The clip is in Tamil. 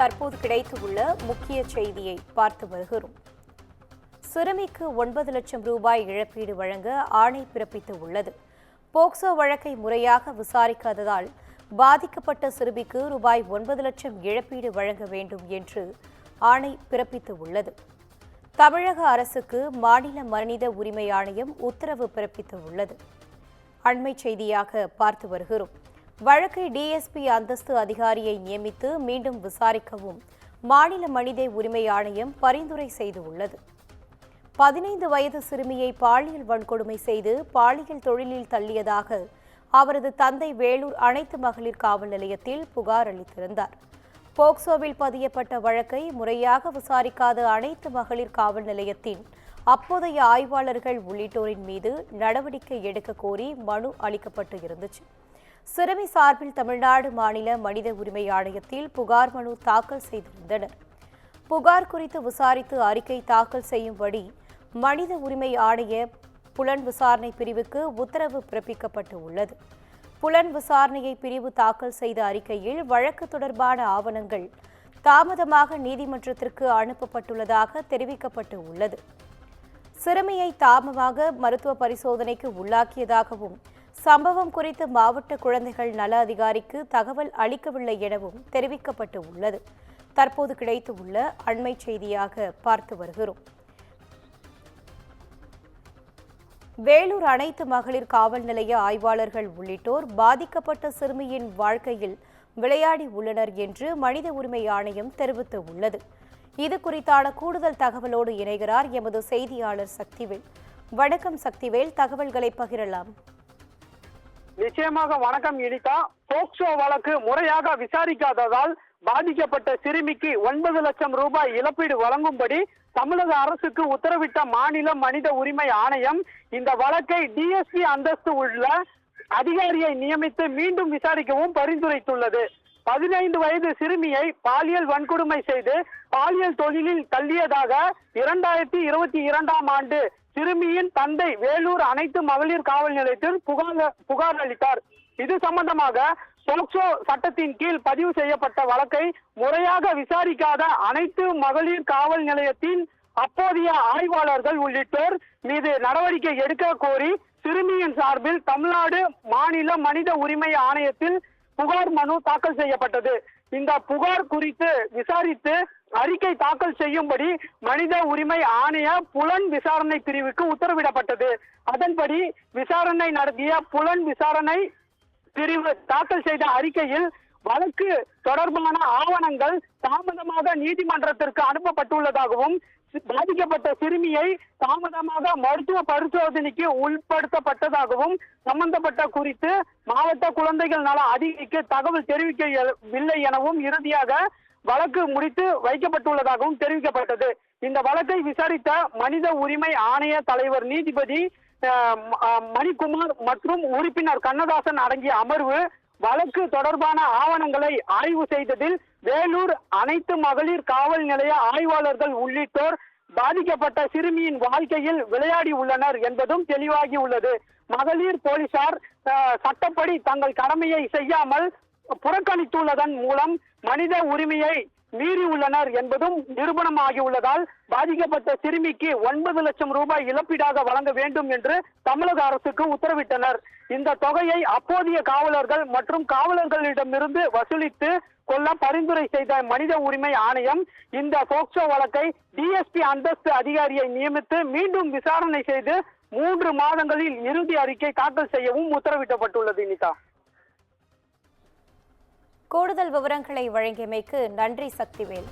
தற்போது கிடைத்துள்ள முக்கிய செய்தியை பார்த்து வருகிறோம். சிறுமிக்கு 9 லட்சம் ரூபாய் இழப்பீடு வழங்க ஆணை பிறப்பித்து உள்ளது. போக்சோ வழக்கை முறையாக விசாரிக்காததால் பாதிக்கப்பட்ட சிறுமிக்கு ரூபாய் 9 லட்சம் இழப்பீடு வழங்க வேண்டும் என்று ஆணை பிறப்பித்து உள்ளது. தமிழக அரசுக்கு மாநில மனித உரிமை ஆணையம் உத்தரவு பிறப்பித்து உள்ளது. அண்மை செய்தியாக பார்த்து வருகிறோம். வழக்கை டிஎஸ்பி அந்தஸ்து அதிகாரியை நியமித்து மீண்டும் விசாரிக்கவும் மாநில மனித உரிமை ஆணையம் பரிந்துரை செய்துள்ளது. 15 வயது சிறுமியை பாலியல் வன்கொடுமை செய்து பாலியல் தொழிலில் தள்ளியதாக அவரது தந்தை வேலூர் அனைத்து மகளிர் காவல் நிலையத்தில் புகார் அளித்திருந்தார். போக்சோவில் பதியப்பட்ட வழக்கை முறையாக விசாரிக்காத அனைத்து மகளிர் காவல் நிலையத்தின் அப்போதைய ஆய்வாளர்கள் உள்ளிட்டோரின் மீது நடவடிக்கை எடுக்க கோரி மனு அளிக்கப்பட்டு இருந்துச்சு. சிறுமி சார்பில் தமிழ்நாடு மாநில மனித உரிமை ஆணையத்தில் புகார் மனு தாக்கல் செய்திருந்தனர். புகார் குறித்து விசாரித்து அறிக்கை தாக்கல் செய்யும்படி மனித உரிமை ஆணைய புலன் விசாரணை பிரிவுக்கு உத்தரவு பிறப்பிக்கப்பட்டு உள்ளது. புலன் விசாரணையை பிரிவு தாக்கல் செய்த அறிக்கையில் வழக்கு தொடர்பான ஆவணங்கள் தாமதமாக நீதிமன்றத்திற்கு அனுப்பப்பட்டுள்ளதாக தெரிவிக்கப்பட்டு உள்ளது. சிறுமியை தாமதமாக மருத்துவ பரிசோதனைக்கு உள்ளாக்கியதாகவும் சம்பவம் குறித்து மாவட்ட குழந்தைகள் நல அதிகாரிக்கு தகவல் அளிக்கவில்லை எனவும் தெரிவிக்கப்பட்டு உள்ளது. தற்போது கிடைத்துள்ள அண்மை செய்தியாக பார்த்து வருகிறோம். வேலூர் அனைத்து மகளிர் காவல் நிலைய ஆய்வாளர்கள் உள்ளிட்டோர் பாதிக்கப்பட்ட சிறுமியின் வாழ்க்கையில் விளையாடி உள்ளனர் என்று மனித உரிமை ஆணையம் தெரிவித்து உள்ளது. இது குறித்தான கூடுதல் தகவலோடு இணைகிறார் எமது செய்தியாளர் சக்திவேல். வணக்கம் சக்திவேல், தகவல்களை பகிரலாம். நிச்சயமாக வணக்கம் இனிதா. போக்சோ வழக்கு முறையாக விசாரிக்காததால் பாதிக்கப்பட்ட சிறுமிக்கு 9 லட்சம் ரூபாய் இழப்பீடு வழங்கும்படி தமிழக அரசுக்கு உத்தரவிட்ட மாநில மனித உரிமை ஆணையம் இந்த வழக்கை டிஎஸ்பி அந்தஸ்து உள்ள அதிகாரியை நியமித்து மீண்டும் விசாரிக்கவும் பரிந்துரைத்துள்ளது. 15 வயது சிறுமியை பாலியல் வன்கொடுமை செய்து பாலியல் தொழிலில் தள்ளியதாக 2022ஆம் ஆண்டு சிறுமியின் தந்தை வேலூர் அனைத்து மகளிர் காவல் நிலையத்தில் புகார் அளித்தார். இது சம்பந்தமாக போக்சோ சட்டத்தின் கீழ் பதிவு செய்யப்பட்ட வழக்கை முறையாக விசாரிக்காத அனைத்து மகளிர் காவல் நிலையத்தின் அப்போதைய ஆய்வாளர்கள் உள்ளிட்டோர் மீது நடவடிக்கை எடுக்க கோரி சிறுமியின் சார்பில் தமிழ்நாடு மாநில மனித உரிமை ஆணையத்தில் புகார் மனு தாக்கல் செய்யப்பட்டது. இந்த புகார் குறித்து விசாரித்து அறிக்கை தாக்கல் செய்யும்படி மனித உரிமை ஆணைய புலன் விசாரணை பிரிவுக்கு உத்தரவிடப்பட்டது. அதன்படி விசாரணை நடத்திய புலன் விசாரணை பிரிவு தாக்கல் செய்த அறிக்கையில் வழக்கு தொடர்பான ஆவணங்கள் தாமதமாக நீதிமன்றத்திற்கு அனுப்பப்பட்டுள்ளதாகவும் பாதிக்கப்பட்ட சிறுமியை தாமதமாக மருத்துவ பரிசோதனைக்கு உட்படுத்தப்பட்டதாகவும் சம்பந்தப்பட்ட குறித்து மாவட்ட குழந்தைகள் நல அதிகாரிக்கு தகவல் தெரிவிக்கவில்லை எனவும் இறுதியாக வழக்கு முடித்து வைக்கப்பட்டுள்ளதாகவும் தெரிவிக்கப்பட்டது. இந்த வழக்கை விசாரித்த மனித உரிமை ஆணைய தலைவர் நீதிபதி மணிக்குமார் மற்றும் உறுப்பினர் கண்ணதாசன் அடங்கிய அமர்வு வழக்கு தொடர்பான ஆவணங்களை ஆய்வு செய்ததில் வேலூர் அனைத்து மகளிர் காவல் நிலைய ஆய்வாளர்கள் உள்ளிட்டோர் பாதிக்கப்பட்ட சிறுமியின் வாழ்க்கையில் விளையாடி உள்ளனர் என்பதும் தெளிவாகி உள்ளது. மகளிர் போலீசார் சட்டப்படி தங்கள் கடமையை செய்யாமல் புறக்கணித்துள்ளதன் மூலம் மனித உரிமையை மீறி உள்ளனர் என்பதும் நிரூபணமாகியுள்ளதால் பாதிக்கப்பட்ட சிறுமிக்கு 9 லட்சம் ரூபாய் இழப்பீடாக வழங்க வேண்டும் என்று தமிழக அரசுக்கு உத்தரவிட்டனர். இந்த தொகையை அப்போதைய காவலர்கள் மற்றும் காவலர்களிடமிருந்து வசூலித்து கொள்ள பரிந்துரை செய்த மனித உரிமை ஆணையம் இந்த போக்சோ வழக்கை டிஎஸ்பி அந்தஸ்து அதிகாரியை நியமித்து மீண்டும் விசாரணை செய்து 3 மாதங்களில் இறுதி அறிக்கை தாக்கல் செய்யவும் உத்தரவிடப்பட்டுள்ளது. இனிதா, கூடுதல் விவரங்களை வழங்கியமைக்கு நன்றி சக்திவேல்.